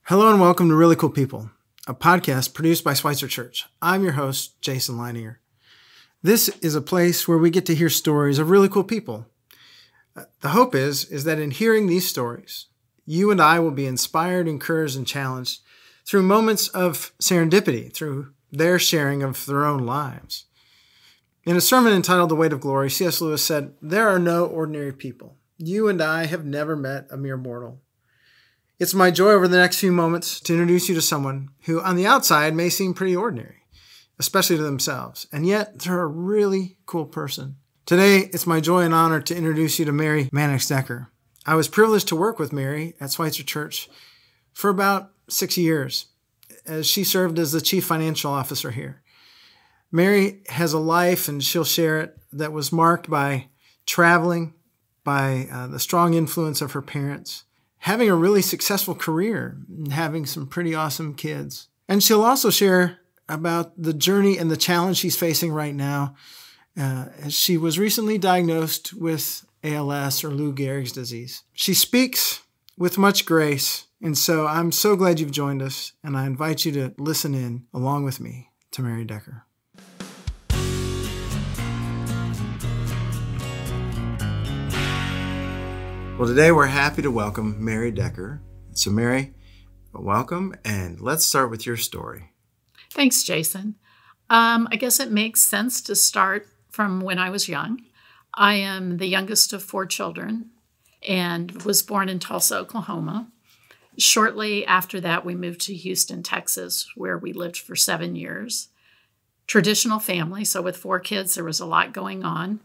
Hello and welcome to Really Cool People, a podcast produced by Schweitzer Church. I'm your host, Jason Leininger. This is a place where we get to hear stories of really cool people. The hope is that in hearing these stories, you and I will be inspired, encouraged, and challenged through moments of serendipity, through their sharing of their own lives. In a sermon entitled The Weight of Glory, C.S. Lewis said, "There are no ordinary people. You and I have never met a mere mortal. It's my joy over the next few moments to introduce you to someone who on the outside may seem pretty ordinary, especially to themselves, and yet they're a really cool person. Today, it's my joy and honor to introduce you to Mary Mannix Decker. I was privileged to work with Mary at Schweitzer Church for about 6 years, as she served as the chief financial officer here. Mary has a life, and she'll share it, that was marked by traveling, by the strong influence of her parents, having a really successful career, and having some pretty awesome kids. And she'll also share about the journey and the challenge she's facing right now, as she was recently diagnosed with ALS, or Lou Gehrig's disease. She speaks with much grace, and so I'm so glad you've joined us, and I invite you to listen in, along with me, to Mary Decker. Well, today we're happy to welcome Mary Decker. So Mary, welcome, and let's start with your story. Thanks, Jason. I guess it makes sense to start from when I was young. I am the youngest of 4 children and was born in Tulsa, Oklahoma. Shortly after that, we moved to Houston, Texas, where we lived for 7 years. Traditional family, so with 4 kids, there was a lot going on.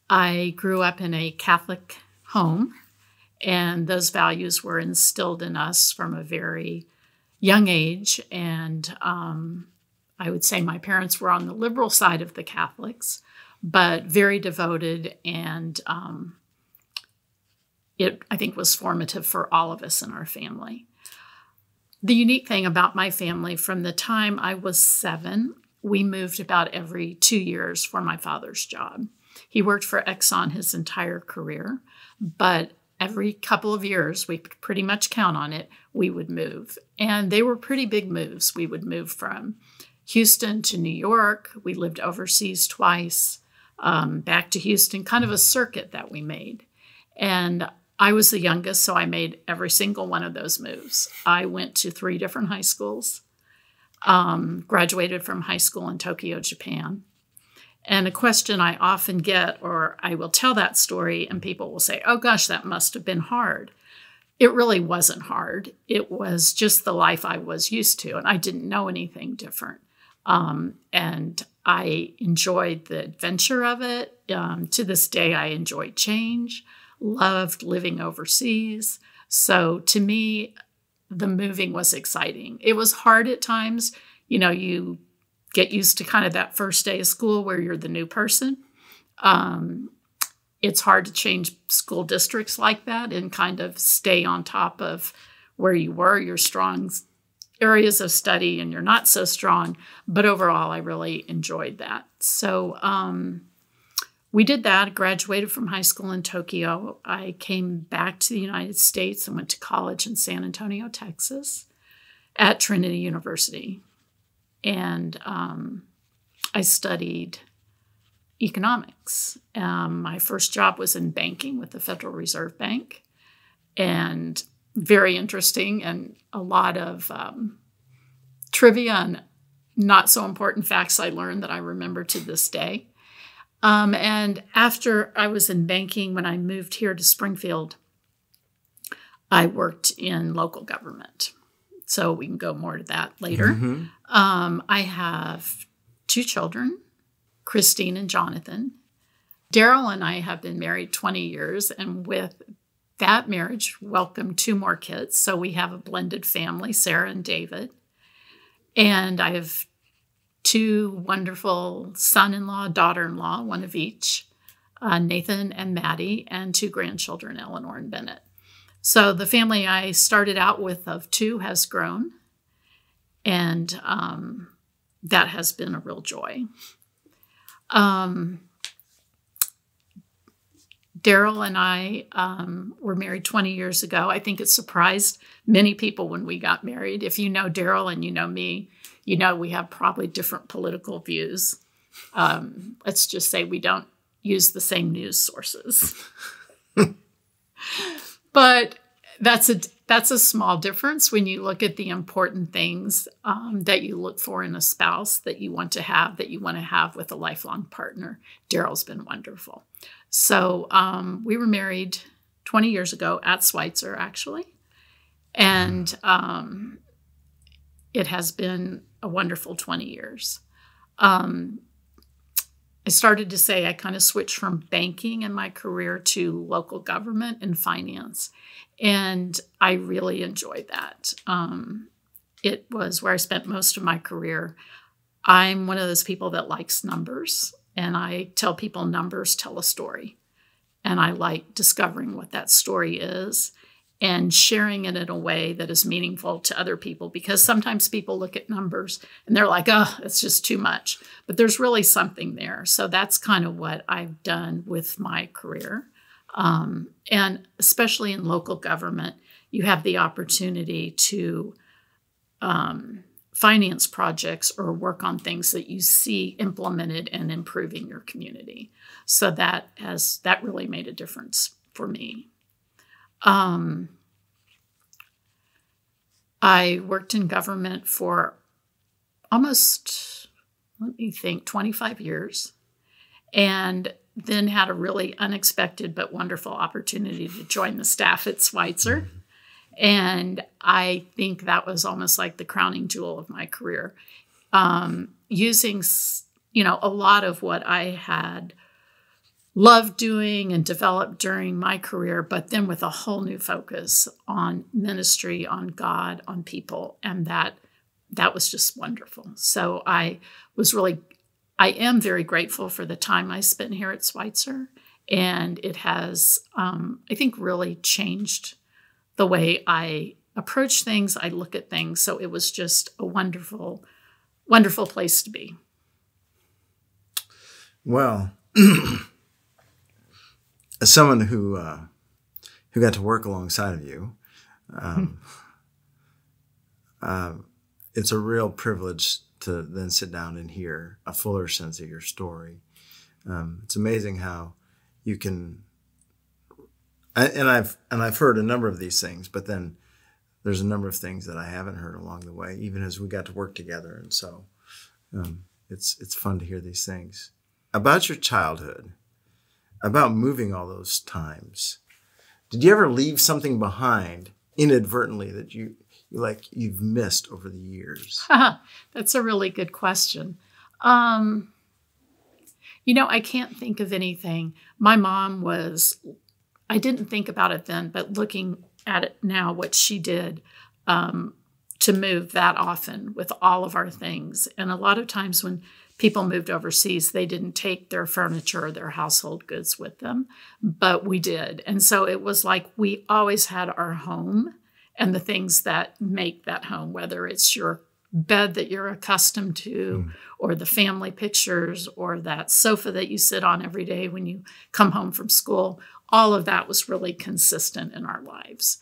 I grew up in a Catholic home, and those values were instilled in us from a very young age. And I would say my parents were on the liberal side of the Catholics, but very devoted. And it, I think, was formative for all of us in our family. The unique thing about my family, from the time I was 7, we moved about every 2 years for my father's job. He worked for Exxon his entire career, but every couple of years, we could pretty much count on it, we would move. And they were pretty big moves. We would move from Houston to New York. We lived overseas twice, back to Houston, kind of a circuit that we made. And I was the youngest, so I made every single one of those moves. I went to 3 different high schools, graduated from high school in Tokyo, Japan. And a question I often get, or I will tell that story and people will say, "Oh gosh, that must have been hard." It really wasn't hard. It was just the life I was used to, and I didn't know anything different. And I enjoyed the adventure of it. To this day, I enjoy change, loved living overseas. So to me, the moving was exciting. It was hard at times. You get used to kind of that first day of school where you're the new person. It's hard to change school districts like that and kind of stay on top of where you were, your strong areas of study and you're not so strong. But overall, I really enjoyed that. So we did that, graduated from high school in Tokyo. I came back to the United States and went to college in San Antonio, Texas at Trinity University. And I studied economics. My first job was in banking with the Federal Reserve Bank, and very interesting, and a lot of trivia and not so important facts I learned that I remember to this day. And after I was in banking, when I moved here to Springfield, I worked in local government. So we can go more to that later. Mm-hmm. I have 2 children, Christine and Jonathan. Daryl and I have been married 20 years, and with that marriage, welcomed 2 more kids. So we have a blended family, Sarah and David. And I have 2 wonderful son-in-law, daughter-in-law, one of each, Nathan and Maddie, and 2 grandchildren, Eleanor and Bennett. So the family I started out with of 2 has grown, and that has been a real joy. Daryl and I were married 20 years ago. I think it surprised many people when we got married. If you know Daryl and you know me, you know we have probably different political views. Let's just say we don't use the same news sources. But that's a small difference when you look at the important things that you look for in a spouse that you want to have with a lifelong partner. Daryl's been wonderful. So we were married 20 years ago at Schweitzer, actually. And it has been a wonderful 20 years. I started to say I kind of switched from banking in my career to local government and finance. And I really enjoyed that. It was where I spent most of my career. I'm one of those people that likes numbers. And I tell people numbers tell a story. And I like discovering what that story is and sharing it in a way that is meaningful to other people. Because sometimes people look at numbers and they're like, oh, it's just too much. But there's really something there. So that's kind of what I've done with my career. And especially in local government, you have the opportunity to finance projects or work on things that you see implemented and improving your community. So that really made a difference for me. I worked in government for almost, 25 years, and then had a really unexpected but wonderful opportunity to join the staff at Schweitzer. And I think that was almost like the crowning jewel of my career. Using, a lot of what I had loved doing and developed during my career, but then with a whole new focus on ministry, on God, on people. And that was just wonderful. So I am very grateful for the time I spent here at Schweitzer. And it has, I think, really changed the way I approach things, I look at things. So it was just a wonderful, wonderful place to be. Well, as someone who got to work alongside of you, it's a real privilege to then sit down and hear a fuller sense of your story. It's amazing how you can, and I've heard a number of these things, but then there's a number of things that I haven't heard along the way, even as we got to work together. And so it's fun to hear these things about your childhood, about moving all those times. Did you ever leave something behind inadvertently that you've missed over the years? That's a really good question. I can't think of anything. My mom I didn't think about it then, but looking at it now, what she did to move that often with all of our things. And a lot of times when people moved overseas, they didn't take their furniture or their household goods with them, but we did. And so it was like we always had our home and the things that make that home, whether it's your bed that you're accustomed to, or the family pictures, or that sofa that you sit on every day when you come home from school. All of that was really consistent in our lives.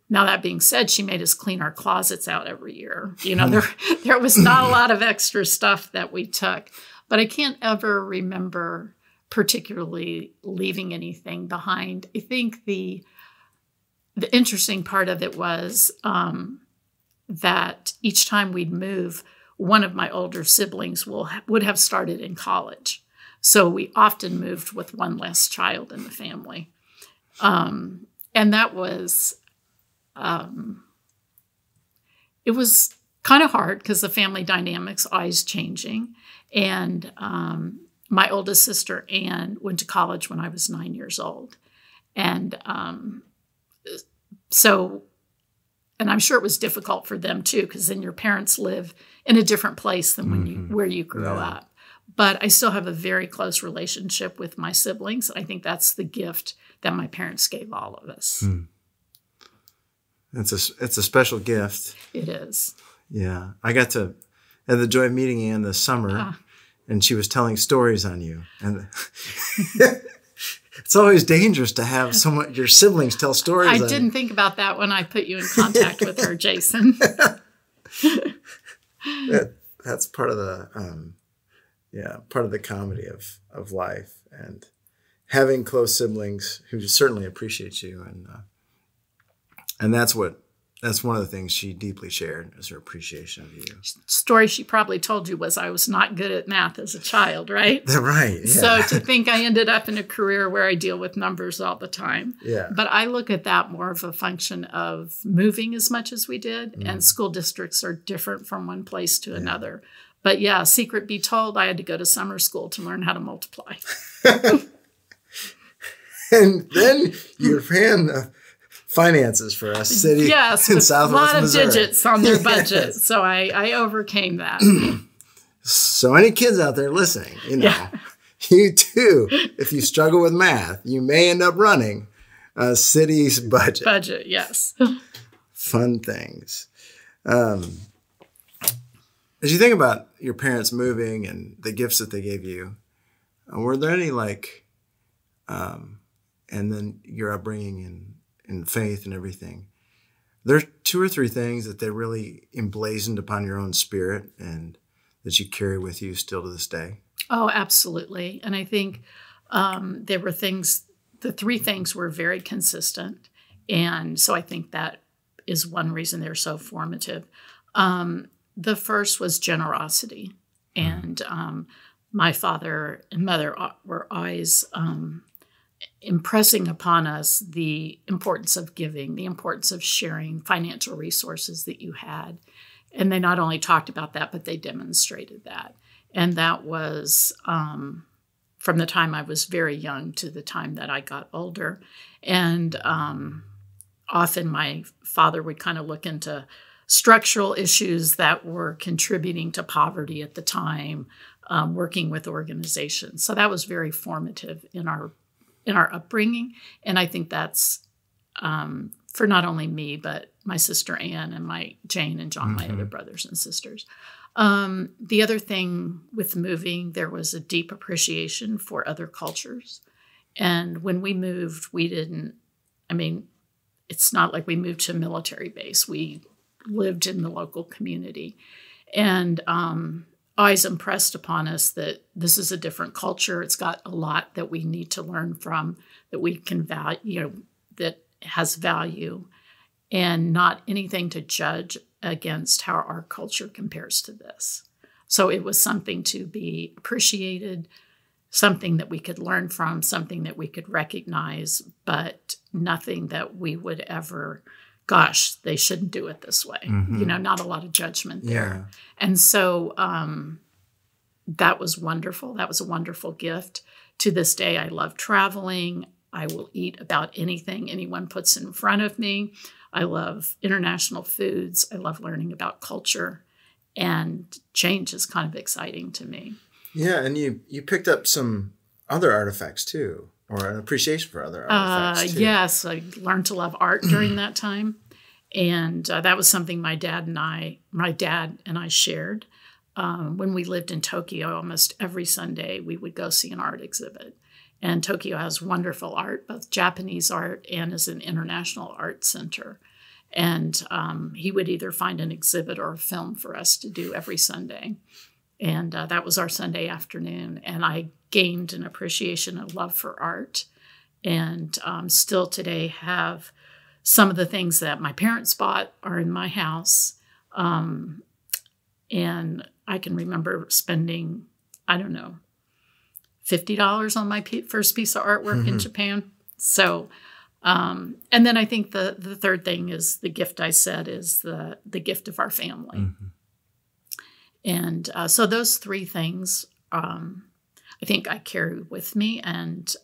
Now, that being said, she made us clean our closets out every year. There was not a lot of extra stuff that we took, but I can't ever remember particularly leaving anything behind. I think the interesting part of it was that each time we'd move, one of my older siblings would have started in college. So we often moved with one less child in the family. And that was, it was kind of hard because the family dynamics always changing. And my oldest sister, Anne, went to college when I was 9 years old. And and I'm sure it was difficult for them too, because then your parents live in a different place than where you grew up. But I still have a very close relationship with my siblings. I think that's the gift that my parents gave all of us. It's a special gift. It is. Yeah. I got to have the joy of meeting Anne this summer, and she was telling stories on you. And It's always dangerous to have your siblings tell stories. I didn't think about that when I put you in contact with her, Jason. That's part of the part of the comedy of life, and having close siblings who certainly appreciate you, and that's one of the things she deeply shared, is her appreciation of you. Story she probably told you was I was not good at math as a child, right? Right. Yeah. So to think I ended up in a career where I deal with numbers all the time. Yeah. But I look at that more of a function of moving as much as we did, and school districts are different from one place to another. But yeah, secret be told, I had to go to summer school to learn how to multiply. And then you ran the finances for a city in Southwest Missouri. A lot of digits on their budget. So I overcame that. So any kids out there listening, you too, if you struggle with math, you may end up running a city's budget. Budget, yes. Fun things. As you think about your parents moving and the gifts that they gave you, were there any and then your upbringing in faith and everything, there are 2 or 3 things that they really emblazoned upon your own spirit and that you carry with you still to this day? Oh, absolutely. And I think there were the 3 things were very consistent. And so I think that is one reason they're so formative. The first was generosity. And my father and mother were always impressing upon us the importance of giving, the importance of sharing financial resources that you had. And they not only talked about that, but they demonstrated that. And that was from the time I was very young to the time that I got older. And often my father would kind of look into structural issues that were contributing to poverty at the time, working with organizations. So that was very formative in our upbringing. And I think that's for not only me, but my sister Anne and my Jane and John, my other brothers and sisters. The other thing with moving, there was a deep appreciation for other cultures. And when we moved, it's not like we moved to a military base. We lived in the local community. And always impressed upon us that this is a different culture. It's got a lot that we need to learn from, that we can value, that has value, and not anything to judge against how our culture compares to this. So it was something to be appreciated, something that we could learn from, something that we could recognize, but nothing that we would ever, gosh, they shouldn't do it this way. Not a lot of judgment there. Yeah. And so that was wonderful. That was a wonderful gift. To this day, I love traveling. I will eat about anything anyone puts in front of me. I love international foods. I love learning about culture. And change is kind of exciting to me. Yeah, and you picked up some other artifacts too, or an appreciation for other artifacts too. Yes, I learned to love art during that time. And that was something my dad and I shared. When we lived in Tokyo, almost every Sunday, we would go see an art exhibit. And Tokyo has wonderful art, both Japanese art and is an international art center. And he would either find an exhibit or a film for us to do every Sunday. And that was our Sunday afternoon. And I gained an appreciation and love for art. And still today have some of the things that my parents bought are in my house. And I can remember spending, $50 on my first piece of artwork in Japan. So, and then I think the third thing is the gift I said is the gift of our family. And so those 3 things I think I carry with me. And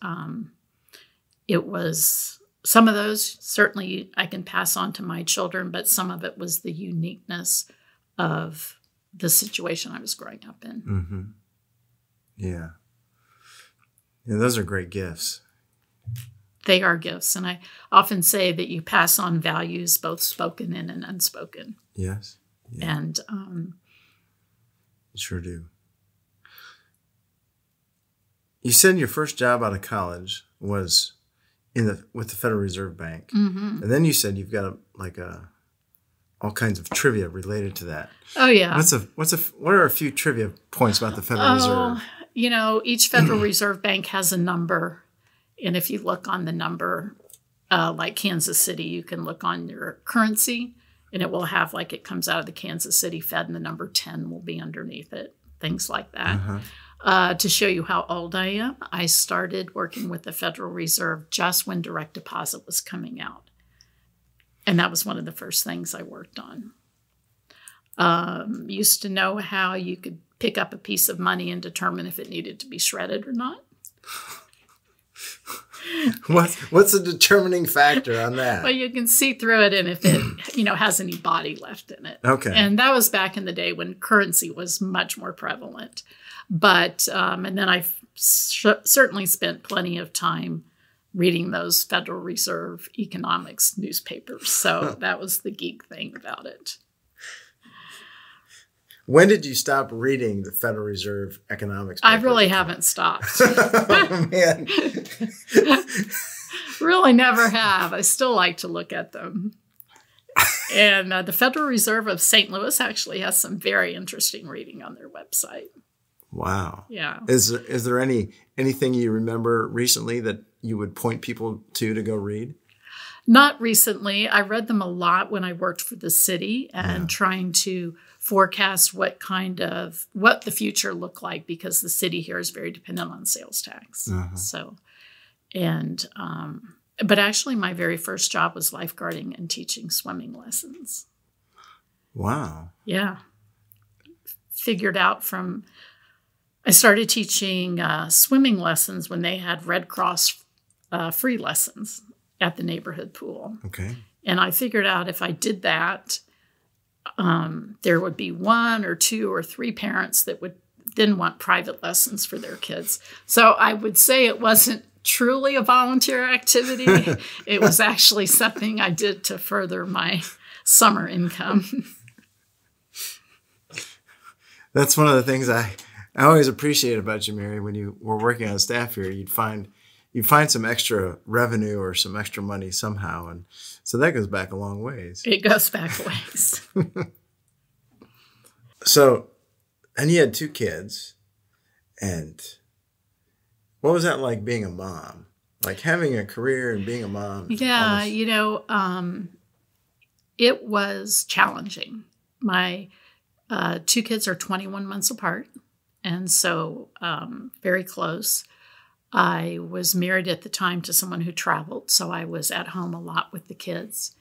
it was some of those certainly I can pass on to my children, but some of it was the uniqueness of the situation I was growing up in. Yeah. Yeah, those are great gifts. They are gifts. And I often say that you pass on values, both spoken and unspoken. Yes. Yeah. And sure do. You said your first job out of college was with the Federal Reserve Bank. Mm-hmm. And then you said you've got all kinds of trivia related to that. Oh, yeah. What are a few trivia points about the Federal Reserve? You know, each Federal Reserve Bank has a number. And if you look on the number, like Kansas City, you can look on your currency and it will have like it comes out of the Kansas City Fed and the number 10 will be underneath it, things like that. Uh-huh. To show you how old I am, I started working with the Federal Reserve just when direct deposit was coming out. And that was one of the first things I worked on. Used to know how you could pick up a piece of money and determine if it needed to be shredded or not. What's the determining factor on that? Well, you can see through it and if it, has any body left in it. Okay. And that was back in the day when currency was much more prevalent. But, and then I certainly spent plenty of time reading those Federal Reserve economics newspapers. So that was the geek thing about it. When did you stop reading the Federal Reserve economics papers? I really haven't stopped. Oh, man. Really never have. I still like to look at them. And the Federal Reserve of St. Louis actually has some very interesting reading on their website. Wow. Yeah. Is there anything you remember recently that you would point people to go read? Not recently. I read them a lot when I worked for the city and trying to forecast what the future looked like because the city here is very dependent on sales tax. Uh-huh. So, but actually my very first job was lifeguarding and teaching swimming lessons. Wow. Yeah. Figured out I started teaching swimming lessons when they had Red Cross free lessons at the neighborhood pool. Okay. And I figured out if I did that, there would be 1 or 2 or 3 parents that would then want private lessons for their kids. So I would say it wasn't truly a volunteer activity. It was actually something I did to further my summer income. That's one of the things I always appreciate about you, Mary. When you were working on staff here, you'd find some extra revenue or some extra money somehow. And so that goes back a long ways. It goes back a ways. So, and you had 2 kids. And what was that like being a mom? Like having a career and being a mom? Yeah, it was challenging. My 2 kids are 21 months apart. And so very close. I was married at the time to someone who traveled, so I was at home a lot with the kids.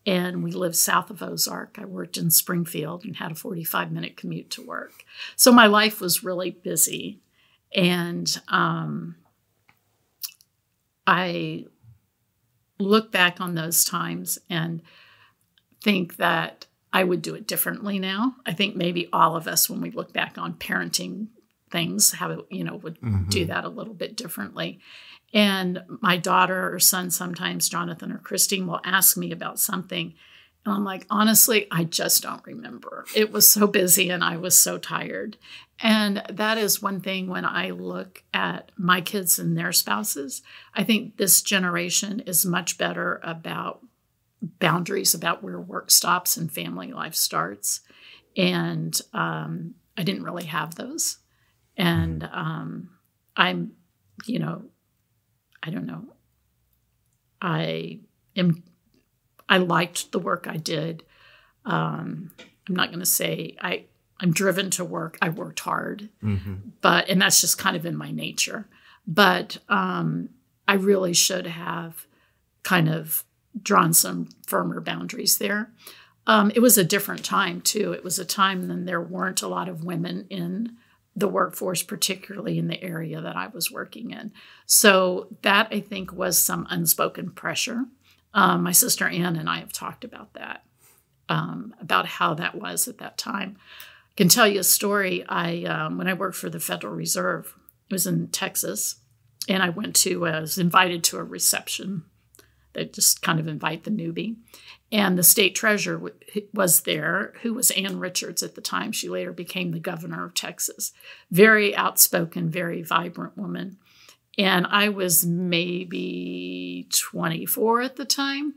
And we lived south of Ozark. I worked in Springfield and had a 45-minute commute to work. So my life was really busy. And I look back on those times and think that I would do it differently now. I think maybe all of us, when we look back on parenting things, would do that a little bit differently. And my daughter or son, sometimes Jonathan or Christine, will ask me about something. And I'm like, honestly, I just don't remember. It was so busy and I was so tired. And that is one thing when I look at my kids and their spouses, I think this generation is much better about boundaries about where work stops and family life starts. And I didn't really have those. And I'm, I don't know. I liked the work I did. I'm not going to say I'm driven to work. I worked hard, and that's just kind of in my nature. But I really should have kind of drawn some firmer boundaries there. It was a different time too. It was a time when there weren't a lot of women in the workforce, particularly in the area that I was working in. So that, I think, was some unspoken pressure. My sister Ann and I have talked about that, about how that was at that time. I can tell you a story. When I worked for the Federal Reserve, it was in Texas, and I was invited to a reception. They just kind of invite the newbie. And the state treasurer was there, who was Ann Richards at the time. She later became the governor of Texas. Very outspoken, very vibrant woman. And I was maybe 24 at the time.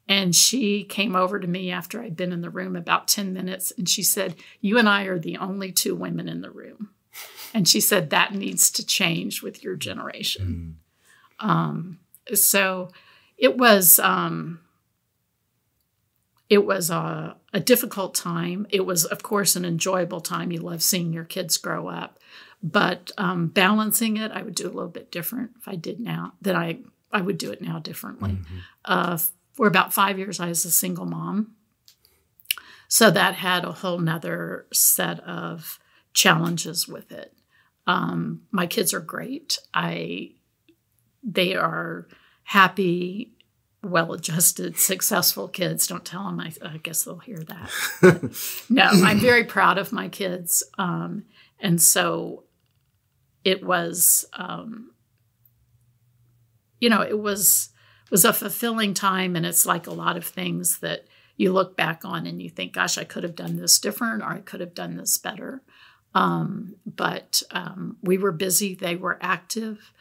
And she came over to me after I'd been in the room about 10 minutes. And she said, "You and I are the only two women in the room." And she said, "That needs to change with your generation." So it was a difficult time. It was, of course, an enjoyable time. You love seeing your kids grow up. But balancing it, I would do a little bit different if I did now, than I would do it now differently. For about 5 years, I was a single mom. So that had a whole nother set of challenges with it. My kids are great. They are happy, well-adjusted, successful kids. Don't tell them. I guess they'll hear that. No, I'm very proud of my kids. And so it was, it was a fulfilling time. And it's like a lot of things that you look back on and you think, gosh, I could have done this different, or I could have done this better. But we were busy. They were active,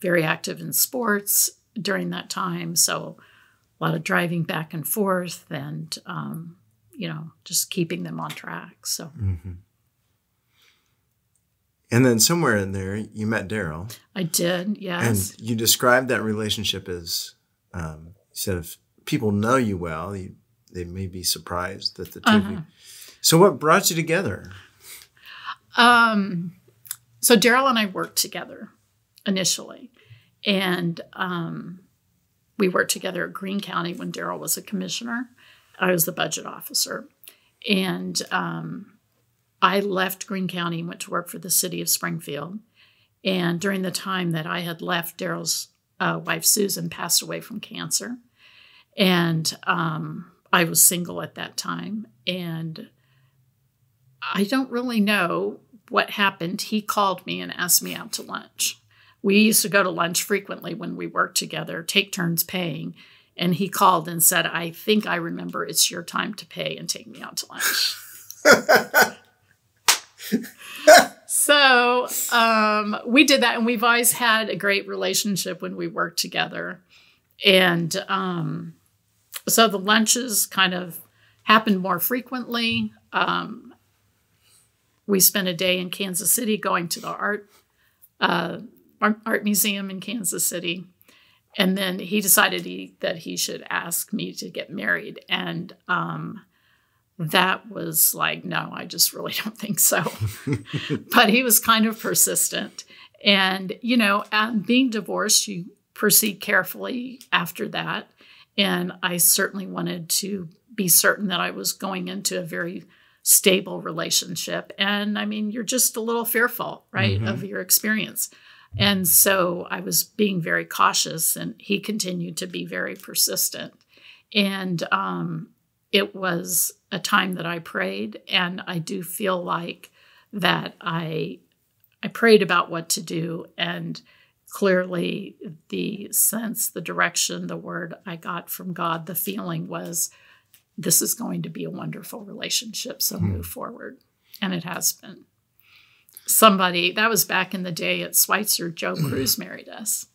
very active in sports during that time. So a lot of driving back and forth and, just keeping them on track. So. And then somewhere in there, you met Daryl. I did, yes. And you described that relationship as, you said, if people know you well, they may be surprised that the two of you. So what brought you together? So Daryl and I worked together initially. And we worked together at Greene County when Daryl was a commissioner. I was the budget officer. And I left Greene County and went to work for the city of Springfield. And during the time that I had left, Daryl's wife, Susan, passed away from cancer. And I was single at that time. And I don't really know what happened. He called me and asked me out to lunch. We used to go to lunch frequently when we worked together, take turns paying. And he called and said, "I think I remember it's your time to pay and take me out to lunch." So we did that, and we've always had a great relationship when we worked together. And so the lunches kind of happened more frequently. We spent a day in Kansas City going to the art museum in Kansas City. And then he decided that he should ask me to get married. And that was like, no, I just really don't think so. But he was kind of persistent. And, being divorced, you proceed carefully after that. And I certainly wanted to be certain that I was going into a very stable relationship. And I mean, you're just a little fearful, right, of your experience. And so I was being very cautious, and he continued to be very persistent. And it was a time that I prayed, and I do feel like that I prayed about what to do, and clearly the sense, the direction, the word I got from God, the feeling was, this is going to be a wonderful relationship, so move forward. And it has been. That was back in the day at Schweitzer, Joe Cruz married us.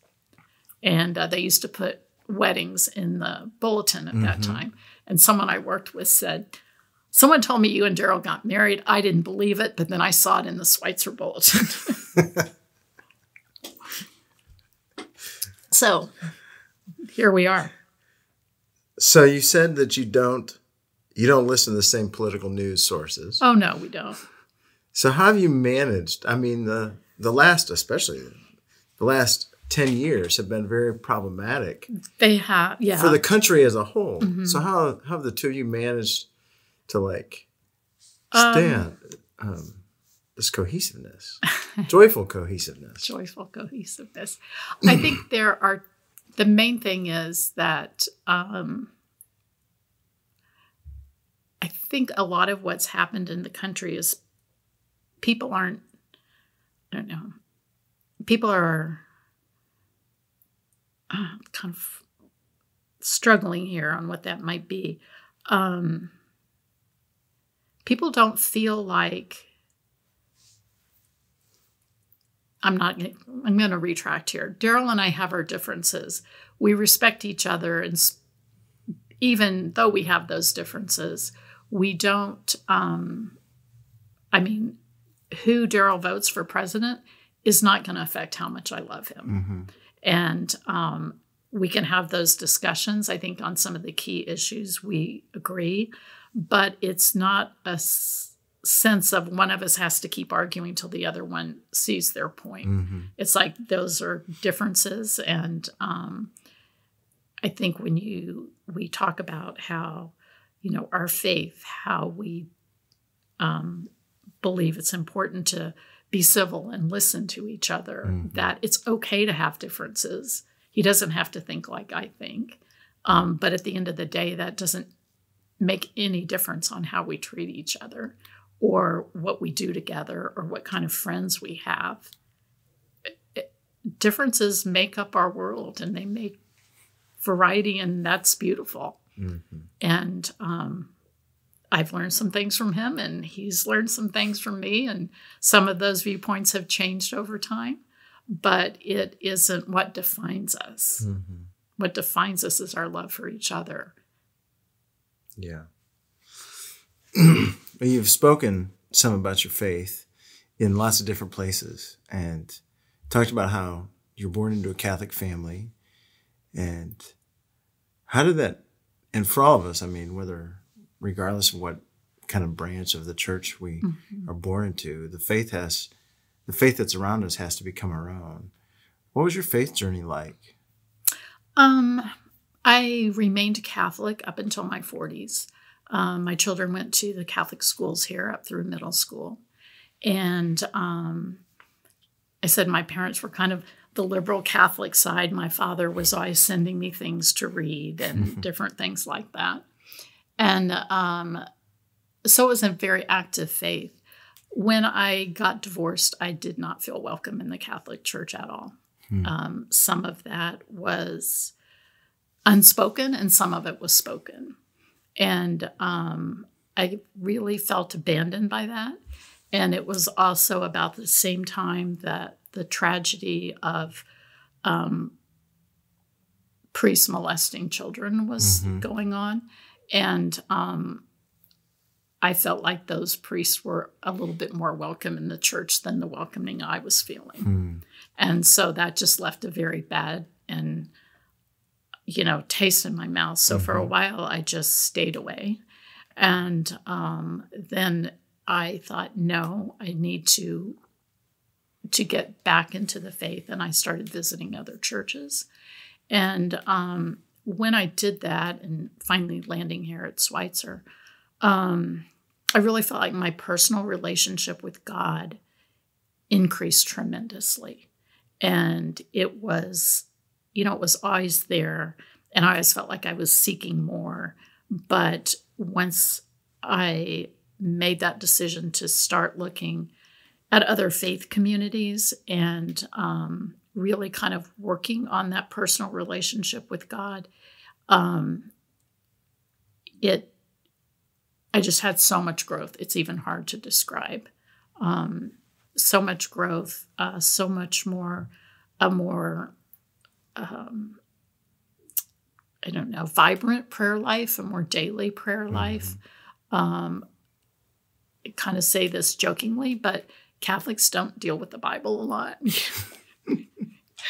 And they used to put weddings in the bulletin at that time. And someone I worked with said, "Someone told me you and Daryl got married. I didn't believe it, but then I saw it in the Schweitzer bulletin." So here we are. So you said that you don't listen to the same political news sources. Oh, no, we don't. So how have you managed? I mean, especially the last 10 years have been very problematic. They have, yeah. For the country as a whole. So how have the two of you managed to stand this cohesiveness, joyful cohesiveness? Joyful cohesiveness. I think the main thing is that I think a lot of what's happened in the country is people are kind of struggling here on what that might be. People don't feel like, I'm going to retract here. Daryl and I have our differences. We respect each other, and even though we have those differences, we don't. I mean, who Daryl votes for president is not going to affect how much I love him, and we can have those discussions. I think on some of the key issues we agree, but it's not a sense of one of us has to keep arguing till the other one sees their point. It's like those are differences. And I think when we talk about how, our faith, how we believe it's important to be civil and listen to each other, that it's okay to have differences. He doesn't have to think like I think. But at the end of the day, that doesn't make any difference on how we treat each other, or what we do together, or what kind of friends we have. Differences make up our world, and they make variety, and that's beautiful. And I've learned some things from him, and he's learned some things from me, and some of those viewpoints have changed over time, but it isn't what defines us. What defines us is our love for each other. Yeah. You've spoken some about your faith in lots of different places, and talked about how you're born into a Catholic family, and how did that, and for all of us, I mean, regardless of what kind of branch of the church we are born into, the faith that's around us has to become our own. What was your faith journey like? I remained Catholic up until my 40s. My children went to the Catholic schools here up through middle school. And I said my parents were kind of the liberal Catholic side. My father was always sending me things to read and different things like that. And so it was a very active faith. When I got divorced, I did not feel welcome in the Catholic Church at all. Some of that was unspoken, and some of it was spoken. And I really felt abandoned by that. And it was also about the same time that the tragedy of priests molesting children was going on. And I felt like those priests were a little bit more welcome in the church than the welcoming I was feeling. And so that just left a very bad and taste in my mouth. So for a while, I just stayed away. And then I thought, no, I need to get back into the faith. And I started visiting other churches. And when I did that, and finally landing here at Schweitzer, I really felt like my personal relationship with God increased tremendously. And it was always there. And I always felt like I was seeking more. But once I made that decision to start looking at other faith communities and really kind of working on that personal relationship with God, I just had so much growth. It's even hard to describe. So much growth, so much more, a more, vibrant prayer life, a more daily prayer life. I kind of say this jokingly, but Catholics don't deal with the Bible a lot.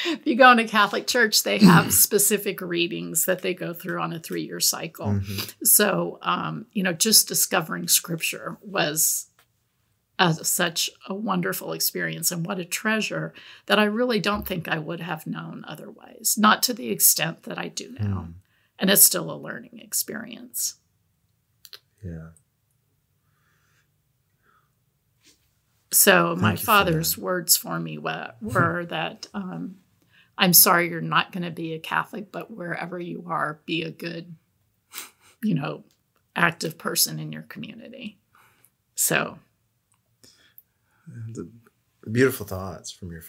If you go into Catholic church, they have specific readings that they go through on a 3-year cycle. So, just discovering scripture was such a wonderful experience, and what a treasure that I really don't think I would have known otherwise, not to the extent that I do now. And it's still a learning experience. Yeah. So my father's words for me were that I'm sorry you're not going to be a Catholic, but wherever you are, be a good, active person in your community. So, the beautiful thoughts from your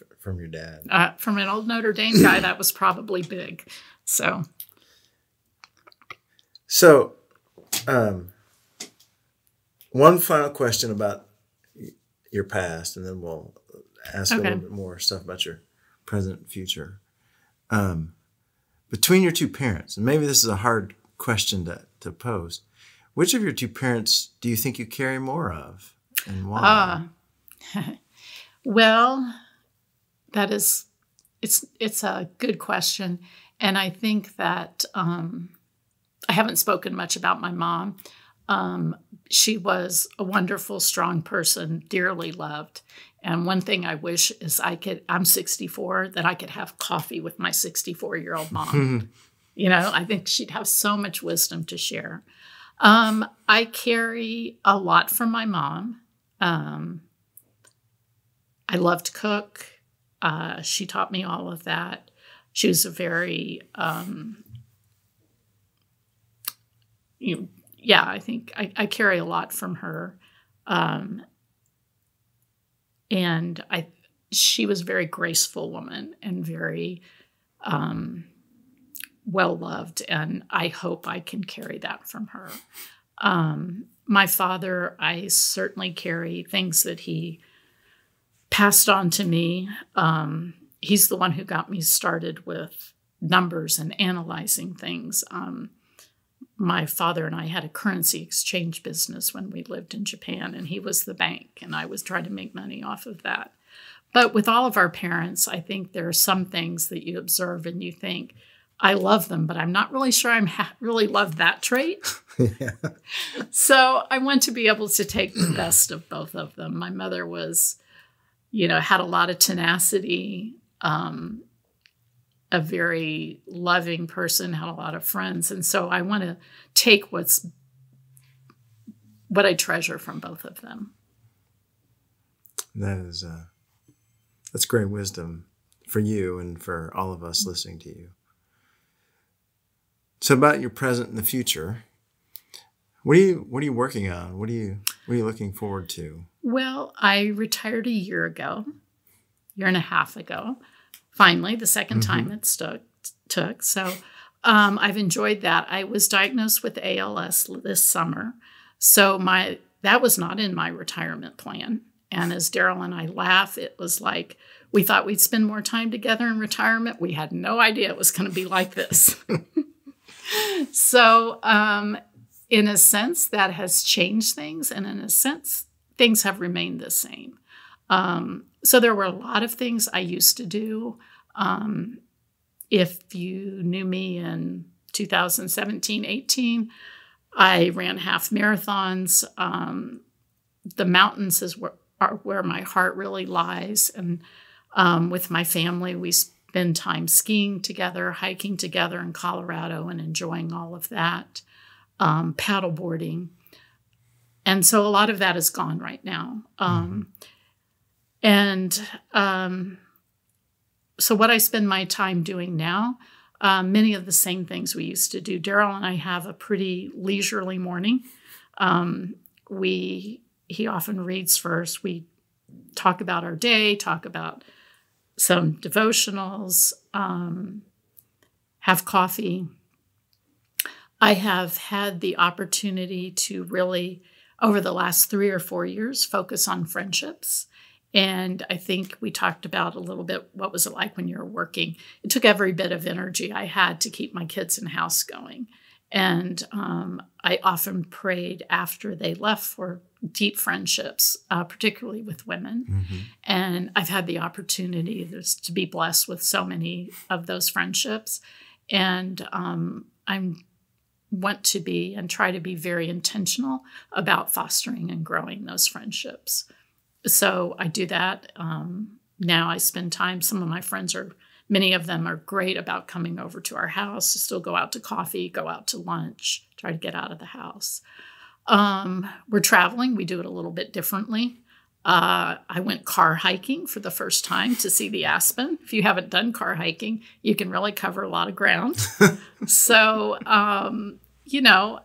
dad. From an old Notre Dame guy, that was probably big. So, one final question about your past, and then we'll ask a Okay. little bit more stuff about your present and future. Between your two parents, and maybe this is a hard question to pose, which of your two parents do you think you carry more of, and why? Well, it's a good question. And I think that I haven't spoken much about my mom. She was a wonderful, strong person, dearly loved. And one thing I wish is I'm 64, that I could have coffee with my 64-year-old mom. I think she'd have so much wisdom to share. I carry a lot from my mom. I love to cook. She taught me all of that. She was a very, I think I carry a lot from her. And she was a very graceful woman and very well-loved. And I hope I can carry that from her. My father, I certainly carry things that he passed on to me. He's the one who got me started with numbers and analyzing things. My father and I had a currency exchange business when we lived in Japan, and he was the bank, and I was trying to make money off of that. But with all of our parents, I think there are some things that you observe and you think, I love them, but I'm not really sure really love that trait. Yeah. So I want to be able to take the best of both of them. My mother was, had a lot of tenacity, a very loving person, had a lot of friends. And so I want to take what I treasure from both of them. That's great wisdom for you and for all of us listening to you. So about your present and the future, what are you working on? What are you looking forward to? Well, I retired a year and a half ago. Finally, the second time it took. So I've enjoyed that. I was diagnosed with ALS this summer. So that was not in my retirement plan. And as Daryl and I laugh, it was like we thought we'd spend more time together in retirement. We had no idea it was going to be like this. So in a sense, that has changed things. And in a sense, things have remained the same. So there were a lot of things I used to do. If you knew me in 2017, 18, I ran half marathons. The mountains are where my heart really lies. And with my family, we spend time skiing together, hiking together in Colorado and enjoying all of that, paddleboarding. And so a lot of that is gone right now. So what I spend my time doing now, many of the same things we used to do. Daryl and I have a pretty leisurely morning. He often reads first. We talk about our day, talk about some devotionals, have coffee. I have had the opportunity to really, over the last 3 or 4 years, focus on friendships. And I think we talked about a little bit, what was it like when you were working? It took every bit of energy I had to keep my kids in house going. And I often prayed after they left for deep friendships, particularly with women. And I've had the opportunity to be blessed with so many of those friendships. And I want to be and try to be very intentional about fostering and growing those friendships. So I do that. Now I spend time. Some of my friends many of them are great about coming over to our house, to still go out to coffee, go out to lunch, try to get out of the house. We're traveling. We do it a little bit differently. I went car hiking for the first time to see the aspen. If you haven't done car hiking, you can really cover a lot of ground. So,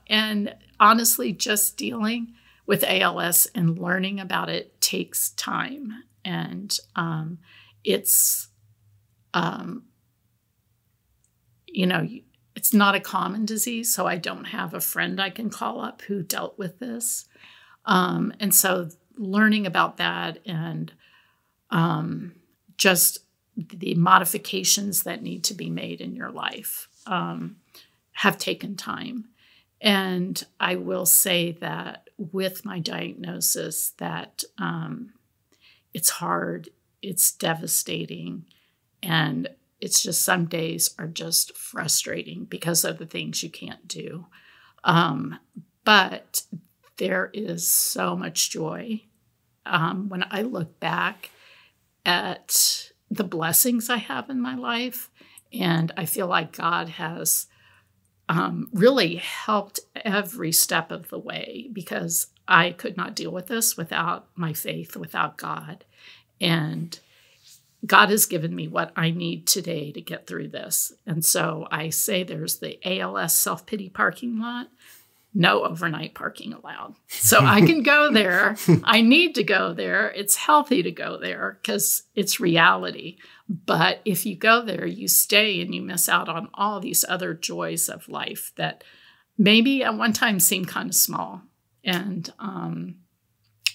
and honestly, just dealing with ALS and learning about it takes time. And it's not a common disease, so I don't have a friend I can call up who dealt with this. And so learning about that and just the modifications that need to be made in your life have taken time. And I will say that with my diagnosis that it's hard, it's devastating, and it's just some days are just frustrating because of the things you can't do. But there is so much joy when I look back at the blessings I have in my life. And I feel like God has really helped every step of the way, because I could not deal with this without my faith, without God. And God has given me what I need today to get through this. And so I say there's the ALS self-pity parking lot, no overnight parking allowed. So I can go there. I need to go there. It's healthy to go there because it's reality. But if you go there, you stay and you miss out on all these other joys of life that maybe at one time seemed kind of small. And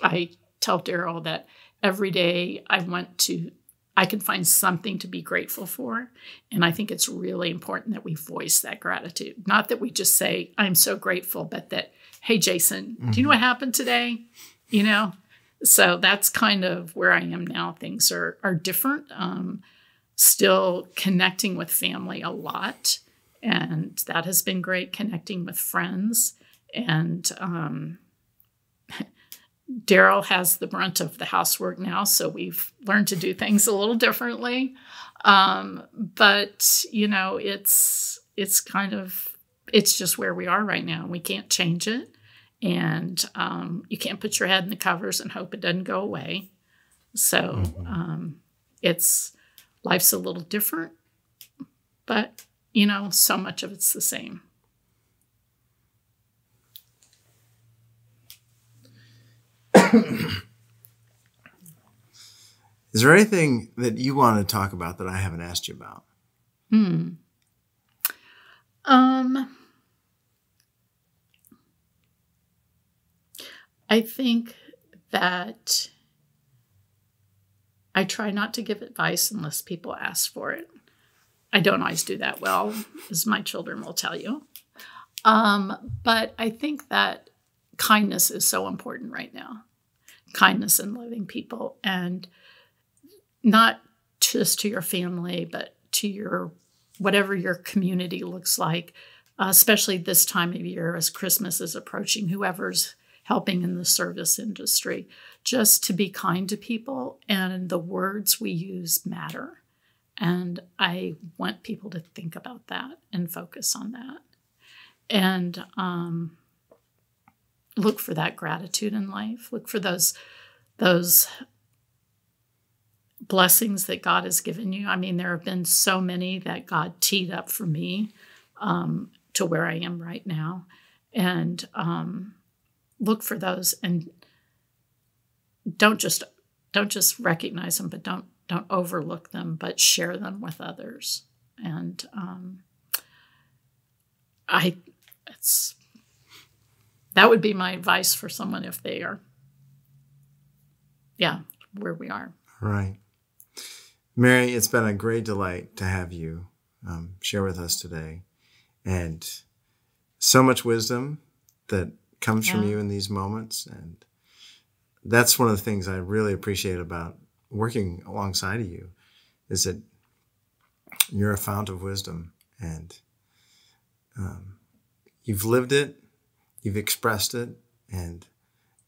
I tell Daryl that every day I can find something to be grateful for. And I think it's really important that we voice that gratitude. Not that we just say, I'm so grateful, but that, hey, Jason, do you know what happened today? You know? So that's kind of where I am now. Things are different. Still connecting with family a lot. And that has been great, connecting with friends. And Daryl has the brunt of the housework now, so we've learned to do things a little differently. But, you know, it's just where we are right now. We can't change it. And you can't put your head in the covers and hope it doesn't go away. So life's a little different, but, you know, so much of it's the same. Is there anything that you want to talk about that I haven't asked you about? I think that I try not to give advice unless people ask for it. I don't always do that well, as my children will tell you. But I think that kindness is so important right now. Kindness and loving people, and not just to your family, but to your whatever your community looks like, especially this time of year as Christmas is approaching, whoever's helping in the service industry, just to be kind to people, and the words we use matter. And I want people to think about that and focus on that. And look for that gratitude in life. Look for those blessings that God has given you. I mean, there have been so many that God teed up for me to where I am right now. And look for those, and don't just recognize them, but don't overlook them, but share them with others. And that would be my advice for someone if they are, where we are. Right. Mary, it's been a great delight to have you share with us today. And so much wisdom that comes from you in these moments. And that's one of the things I really appreciate about working alongside of you, is that you're a fount of wisdom, and you've lived it. You've expressed it, and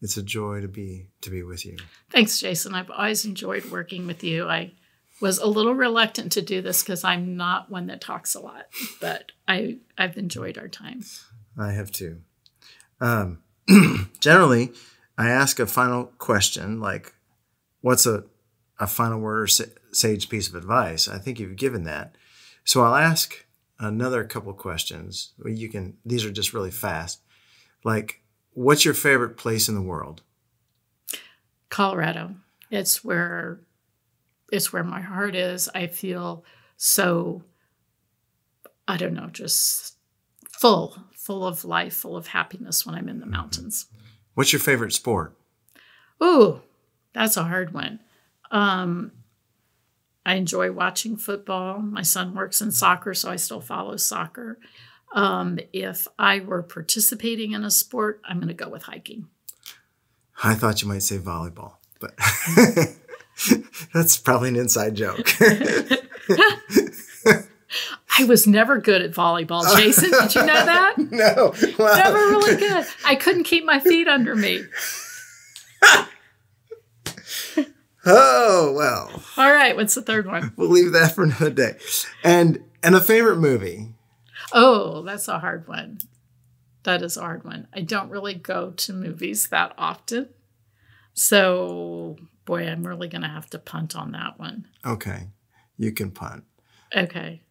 it's a joy to be with you. Thanks, Jason. I've always enjoyed working with you. I was a little reluctant to do this because I'm not one that talks a lot, but I've enjoyed our time. I have too. Generally, I ask a final question, like, what's a final word or sage piece of advice? I think you've given that. So I'll ask another couple questions. These are just really fast. Like, what's your favorite place in the world? Colorado. It's where my heart is. I feel so, I don't know, just full of life, full of happiness when I'm in the mountains. What's your favorite sport? Ooh, that's a hard one. I enjoy watching football. My son works in soccer, so I still follow soccer. If I were participating in a sport, I'm going to go with hiking. I thought you might say volleyball, but that's probably an inside joke. I was never good at volleyball, Jason. Did you know that? No. Well. Never really good. I couldn't keep my feet under me. Oh, well. All right. What's the third one? We'll leave that for another day. And a favorite movie. Oh, that's a hard one. That is a hard one. I don't really go to movies that often. So, boy, I'm really going to have to punt on that one. Okay. You can punt. Okay.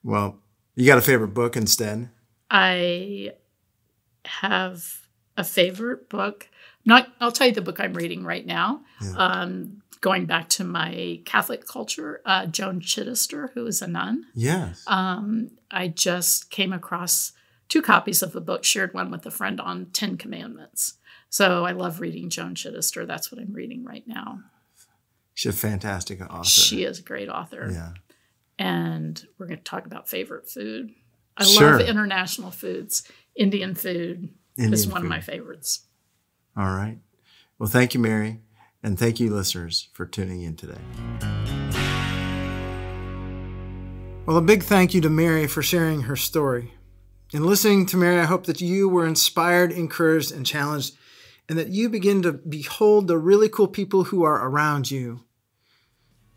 Well, you got a favorite book instead? I have a favorite book. I'll tell you the book I'm reading right now. Yeah. Going back to my Catholic culture, Joan Chittister, who is a nun. Yes. I just came across 2 copies of a book, shared one with a friend on 10 Commandments. So I love reading Joan Chittister. That's what I'm reading right now. She's a fantastic author. She is a great author. Yeah. And we're going to talk about favorite food. I love international foods. Indian food is one of my favorites. All right. Well, thank you, Mary. And thank you, listeners, for tuning in today. Well, a big thank you to Mary for sharing her story. In listening to Mary, I hope that you were inspired, encouraged, and challenged, and that you begin to behold the really cool people who are around you.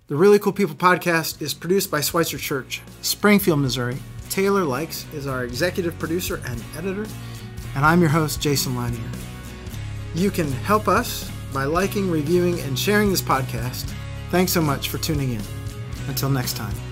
The Really Cool People podcast is produced by Schweitzer Church, Springfield, Missouri. Taylor Likes is our executive producer and editor, and I'm your host, Jason Leininger. You can help us by liking, reviewing, and sharing this podcast. Thanks so much for tuning in. Until next time.